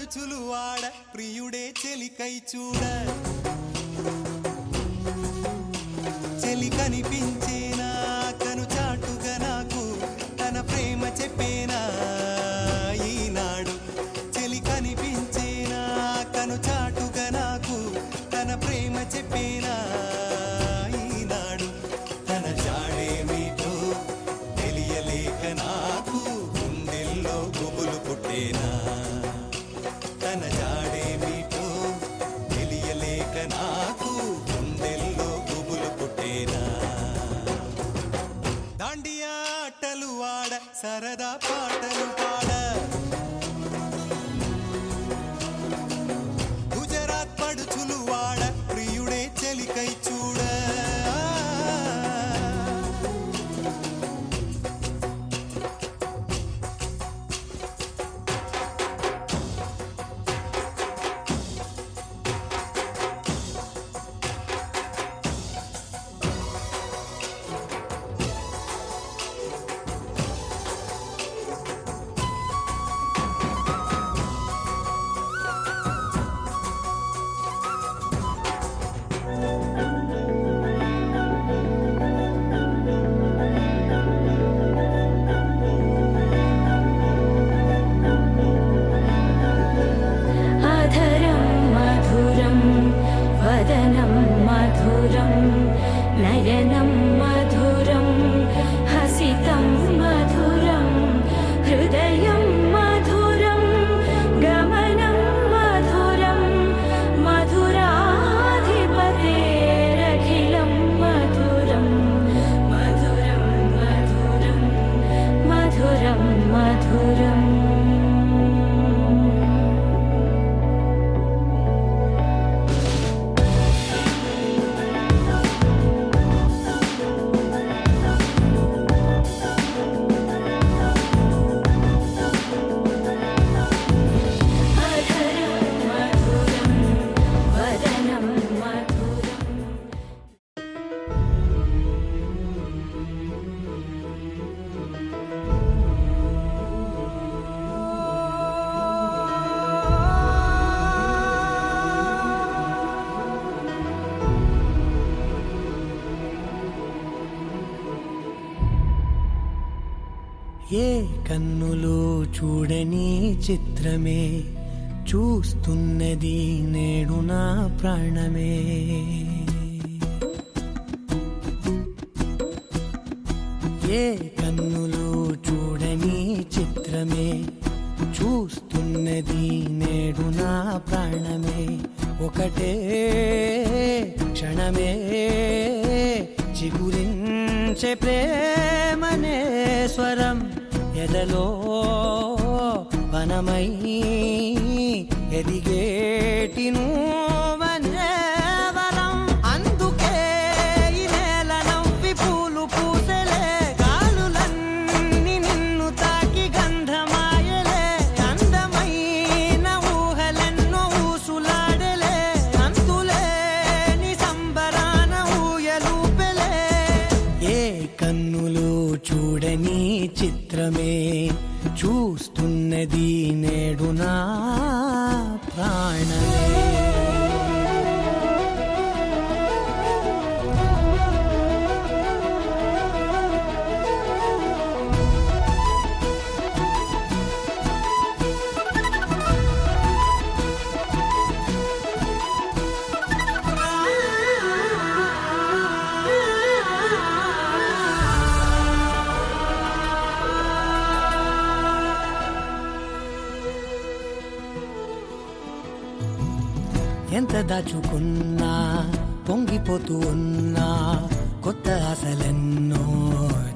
పరుచులు వాడ ప్రియుడే చెలికై చూడ చెలి కనిపించేనా కను చాటుగా నాకు తన ప్రేమ చెప్పేనా ఈనాడు చెలి కనిపించేనా కను చాటుగా నాకు తన ప్రేమ చెప్పేనా ఈనాడు తన జాడేమిటో తెలియలేక నాకు గుండెల్లో గుబులు పుట్టేనా తన జాడేమిటో తెలియలేక నాకు గుండెల్లో గుబులు పుట్టేనా దాండియా ఆటలు వాడ సరదా పాటలు పాడ గుజరాత్ పడుచులు వాడ ప్రియుడే చెలికై చూడ నయనం మధురం హసితం మధురం హృదయం మధురం గమనం మధురం మధురాధిపతేరఖిలం మధురం మధురం మధురం మధురం మధురం ఏ కన్నులు చూడని చిత్రమే చూస్తున్నది నేడు నా ప్రాణమే ఏ కన్నులు చూడని చిత్రమే చూస్తున్నది నేడు నా ప్రాణమే ఒకటే క్షణమే చిగురించే ప్రేమనే స్వరం ఎదలో వనమై ఎదిగేటి నువ్వనే వరం అందుకే ఈ నేల నవ్వి పూలు పూసలే గాలులన్నీ నిన్ను తాకి గంధమాయలే అందమైన ఊహలెన్నో ఊసులాడలే అంతులేని సంబరాన ఊయలూపెలే ఏ కన్నులు చూడని చిత్రమే చూస్తున్నది నేడు నా ప్రాణమే ఎంత దాచుకున్నా పొంగిపోతూ ఉన్నా కొత్త ఆశలెన్నో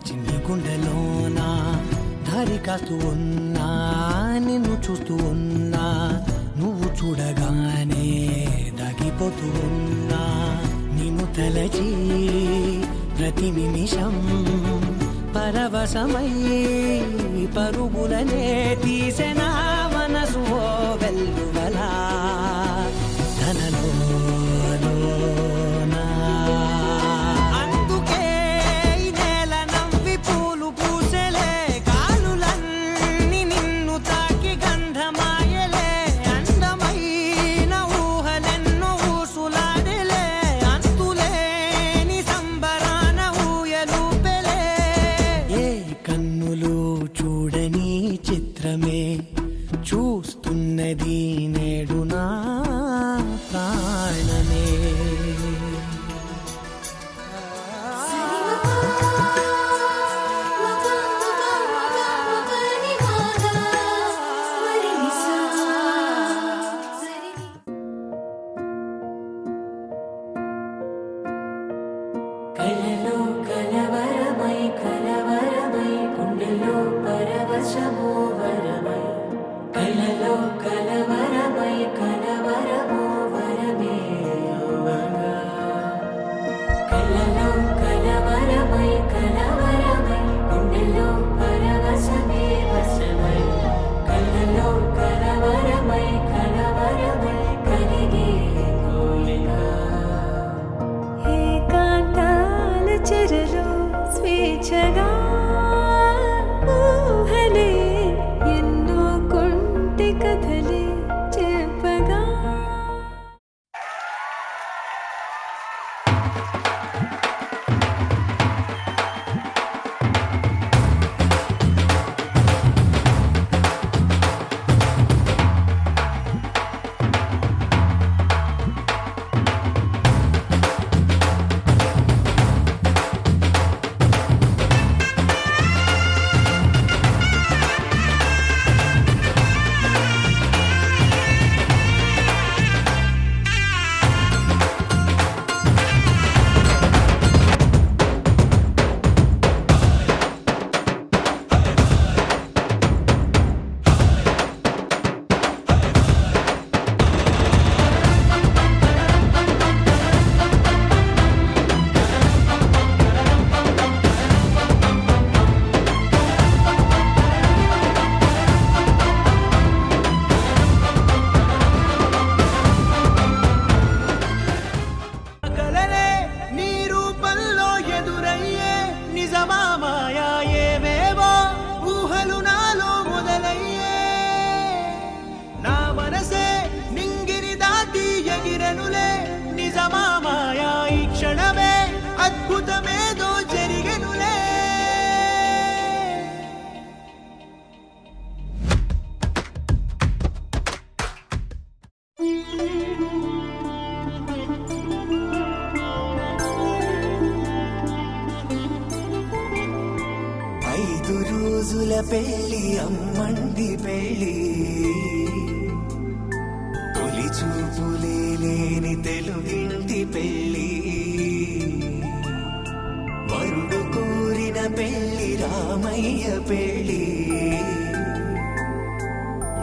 చిన్ని గుండెలోనా దారి కాస్తూ ఉన్నా నిన్ను చూస్తూ ఉన్నా నువ్వు చూడగానే దాగిపోతూ ఉన్నా నిన్ను తలచి ప్రతి నిమిషం పరవశమై పరుగులనే తీసెనా మనసు ఓ వెల్లువలా ధనలోనా అందుకే ఈ నేల నవ్వి పూలు పూసలే గాలులన్నీ నిన్ను తాకి గంధమాయలే చిత్రమే చూస్తున్నది నేడు నా ప్రాణమే. కలలో కలవరమై కలవరమై గుండెలో పరవశమో వరమై కలలో కలవరమై కలవరమో వరమే యువగా కలలో కలవరమై కలవరమై గుండెలో పరవశమే వశమై కలలో కలవరమై కలవరమై కలిగే కోరిక ఏకాంతాల చెరలో స్వేచ్ఛగా ఊహలే ఎన్నో కొంటె కథలే చెప్పగా కలలే నీ రూపంలో ఎదురయ్యే నిజమా మాయా ఏవేవో ఊహలు నాలో మొదలయ్యే నా మనసే నింగిని దాటి ఎగిరెనులే నిజమా మాయా ఈ క్షణమే అద్భుతమేదో జరిగెనులే. ఐదు రోజుల పెళ్లి అమ్మండి పెళ్లి తొలి చూపులే లేని తెలుగింటి పెళ్లి వరుడు కోరిన పెళ్లి రామయ్య పెళ్లి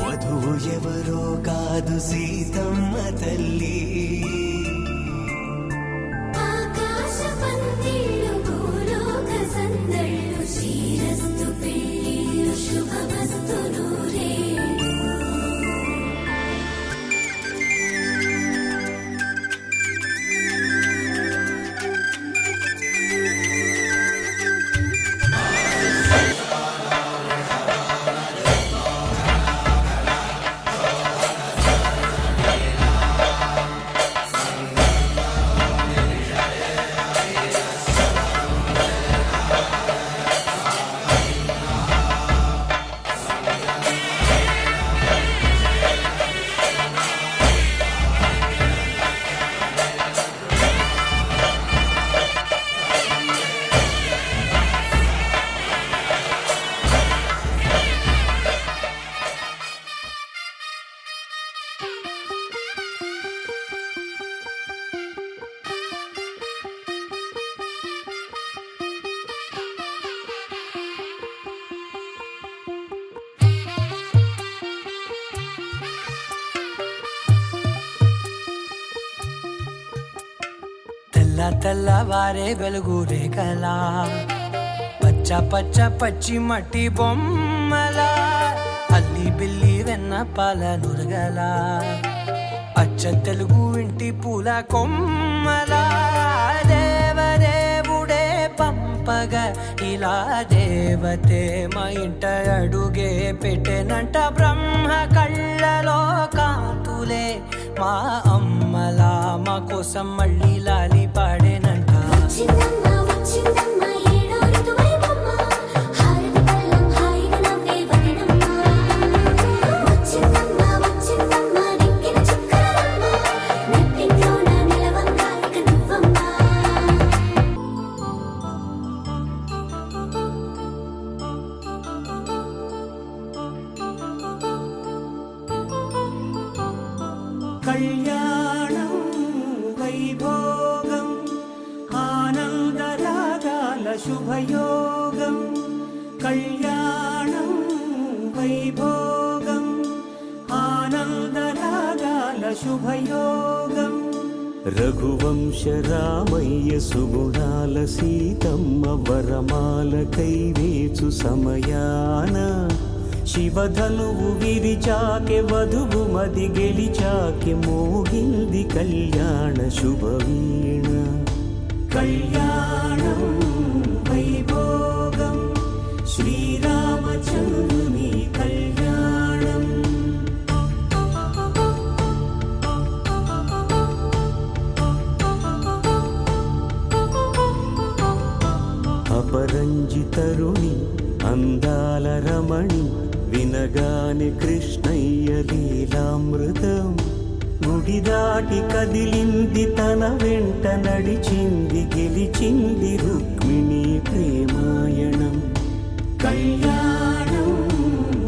వధువు ఎవరో కాదు సీతమ్మ తల్లి. ఆకాశ పందిళ్ళు భూలోక సందళ్ళు శ్రీరస్తు పెళ్ళిళ్ళు శుభమస్తు నూరే తెల్లవారే వెలుగు రేఖలా పచ్చ పచ్చ పచ్చి మట్టి బొమ్మలా అల్లి బిల్లి వెన్న పాల నురగలా అచ్చ తెలుగు ఇంటి పూల కొమ్మలా దేవదేవుడే పంపగా ఇలా దేవతే మా ఇంట అడుగే పెట్టెనంట బ్రహ్మ కళ్ళలో కాంతులే మా అమ్మలా మా కోసం మళ్ళీ లాలి పాడేనంట. వచ్చిందమ్మా వచ్చిందమ్మా ఏడో ఋతువై బొమ్మ హారతి పళ్ళం హాయిగా నవ్వే వదనమ్మ కళ్యాణం వైభోగం ఆనందరాగాల శుభయోగం కళ్యాణం వైభోగం ఆనందరాగాల శుభయోగం రఘువంశ రామయ్య సుగుణాల సీతమ్మ వరమాల కైవేచు సమయాన శివధనువు విరిచాకె వధువు మది గెలిచాకె మోగింది కళ్యాణ శుభవీణ కళ్యాణం వైభోగం శ్రీరామచంద్రుని కళ్యాణం అపరంజి తరుణి అందాల రమణి వినగాని కృష్ణయ్య లీలామృతం గుడి దాటి కదిలింది తన వెంట నడిచింది గెలిచింది రుక్మిణి ప్రేమాయణం కళ్యాణం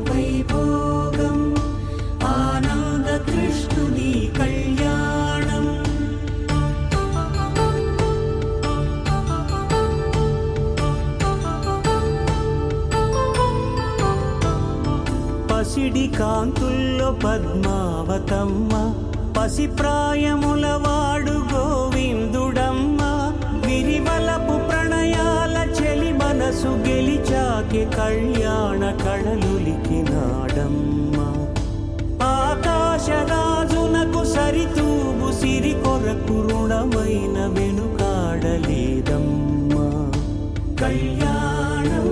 వైభోగం ఆనంద కృష్ణుని కళ్యాణం పసిడి కాంతుల్లో పద్మావతమ్మ పసిప్రాయముల వాడు గోవిందుడమ్మ విరివలపు ప్రణయాల చెలి మనసు గెలిచాకె కళ్యాణ కళలులికినాడమ్మ ఆకాశరాజునకు సరితూగు సిరి కొరకు రుణమైన వెనుకాడలేదమ్మ కళ్యాణం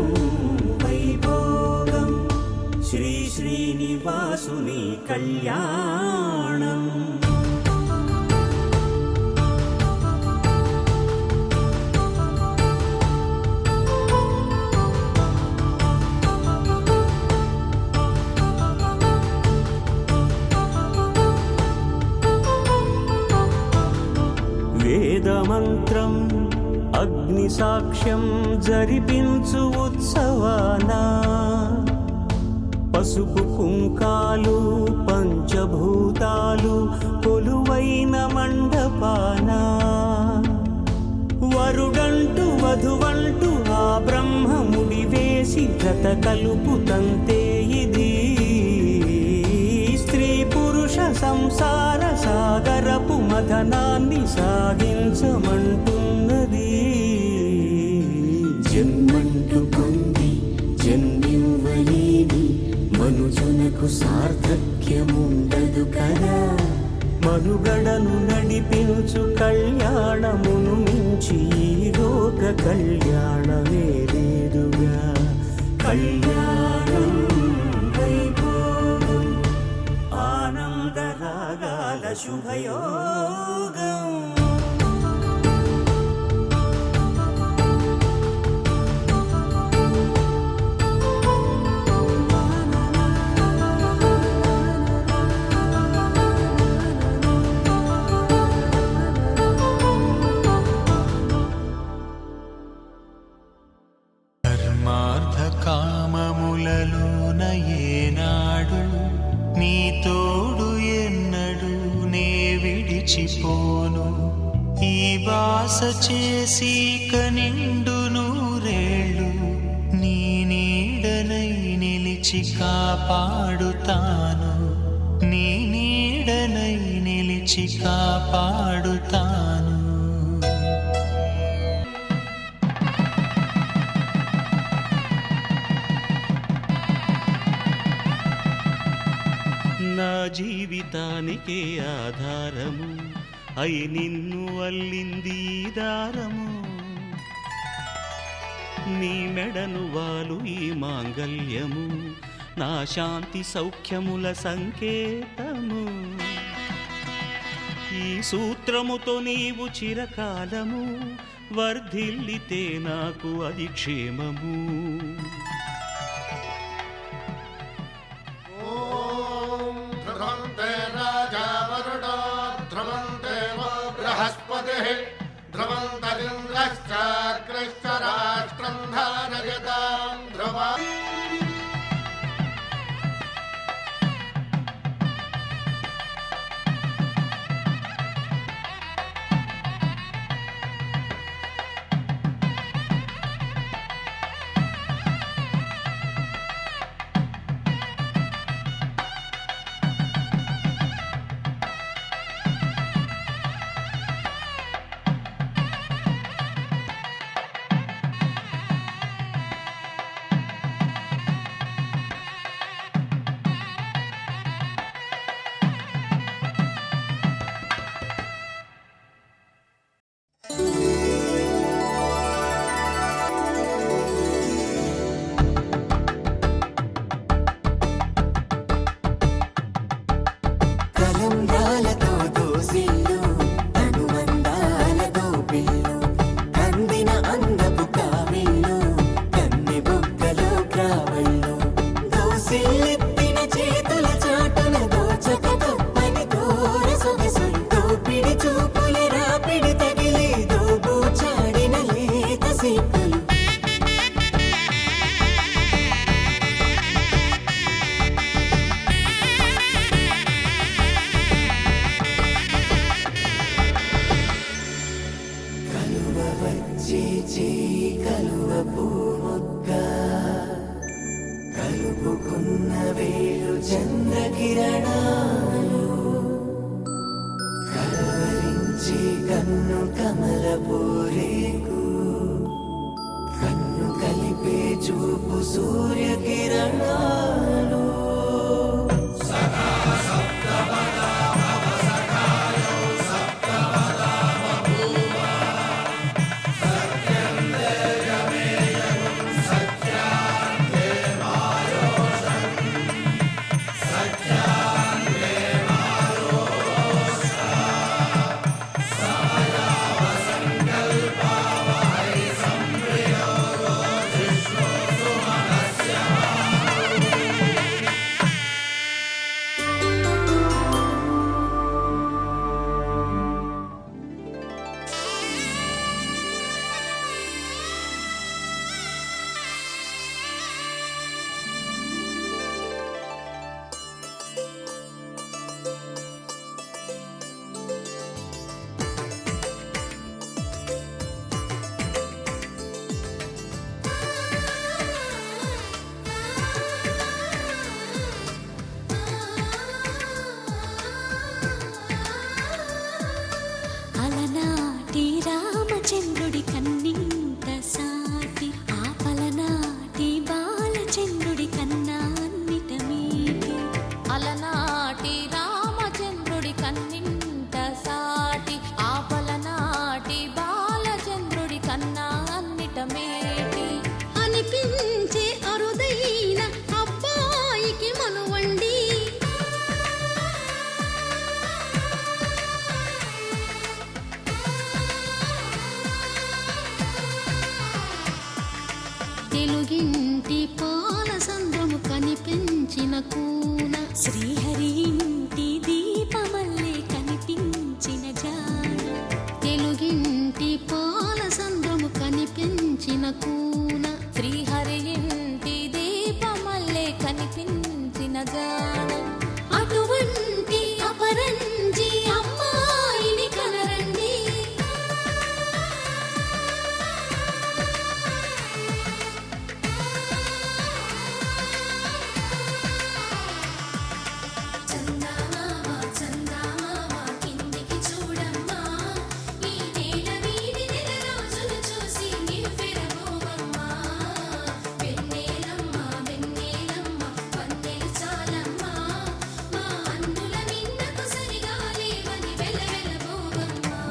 వైభోగం శ్రీ శ్రీనివాసుని కళ్యాణం వేదమంత్రం అగ్ని సాక్ష్యం జరిపించు ఉత్సవానా పసుపు కుంకాలు పంచభూతాలు కొలువైన మండపాన వరుడంటూ వధువంటూ ఆ బ్రహ్మముడి వేసి జత కలుపుతంతే ఇది స్త్రీ పురుష సంసార సాగరపు మథనాన్ని సాగించమంటున్నది జన్మంటూ పొంది జన్మివ్వలేని మనుజునకు సార్థక్యముండదు కదా మనుగడను నడిపించు కళ్యాణమును మించి ఈ లోక కళ్యాణమే లేదుగా కళ్యాణం వైభోగం ఆనందరాగాల శుభయోగం కామములలోన ఏనాడు నీ తోడు ఎన్నడు నే విడిచిపోను ఈ బాస చేసి కనిండు నూరేళ్ళు నీ నీడనై నిలిచి కాపాడుతాను నీ నీడనై నిలిచి కాపాడుతాను నా జీవితానికే ఆధారము అయి నిన్ను అల్లింది దారము నీ మెడను వాలు ఈ మాంగల్యము నా శాంతి సౌఖ్యముల సంకేతము ఈ సూత్రముతో నీవు చిరకాలము వర్ధిల్లితే నాకు అది క్షేమము రాష్ట్రం ధారయతాం ధ్రువా చేతుల చాటున దోచక తప్పని దూర సొగసు దోపిడి చూపుల రాపిడి తగిలి దోబూచాడిన లేత సిగ్గులు కలువ వచ్చే చేయి కలువ పూముక్క కలుపుకున్న వేలు చంద్రకిరణాలు కలవరించి కన్ను కమల పూరేకు కన్ను కలిపే చూపు సూర్యకిరణాలు అలనాటి రామచంద్రుడి కన్నింత సాటి ఆ పలనాటి బాలచంద్రుడి కన్నా అన్నిట మీటి అలనాటి రామచంద్రుడి కన్నింత సాటి ఆ పలనాటి బాలచంద్రుడి కన్నా అన్నిట మేటి అనిపించే అరుదైన అబ్బాయికి మనువండి తెలుగింటి పాల సంద్రము కనిపించిన కూన శ్రీహరి ఇంటి దీపమల్లే కనిపించిన జాన తెలుగింటి పాల సంద్రము కనిపించిన కూన శ్రీహరి ఇంటి దీపమల్లే కనిపించిన జాన అటువంటి అపరంజి అమ్మాయిని కనరండి చందమామ చందమామ కిందికి చూడమ్మా ఈ నేల వీడి నెల రోజులు చూసి నివ్వెరబోవమ్మా వెన్నెలమ్మ వెన్నెలమ్మ వన్నెలు చాలమ్మా మా అన్నుల మిన్నకు సరిగా లేవని వెలవెలబోవమ్మా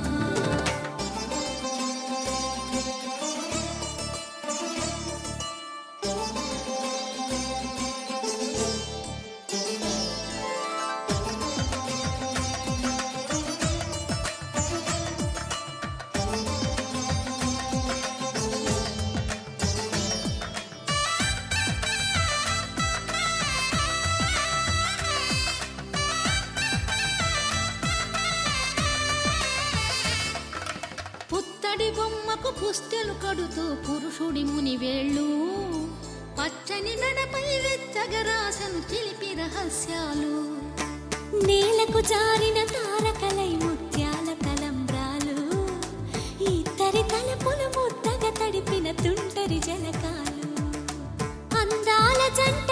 పుత్తడి బొమ్మకు పుస్తెలు కడుతూ పురుషుడి ముని వేళ్ళు పచ్చని నడపై వెచ్చగరాసను చిలిపి రహస్యాలు నేలకు జారిన తారకలై ముత్యాల తలంబ్రాలు ఇద్దరి తలపులు ముద్దగా తడిపిన తుంటరి జలకాలు అందాల జంట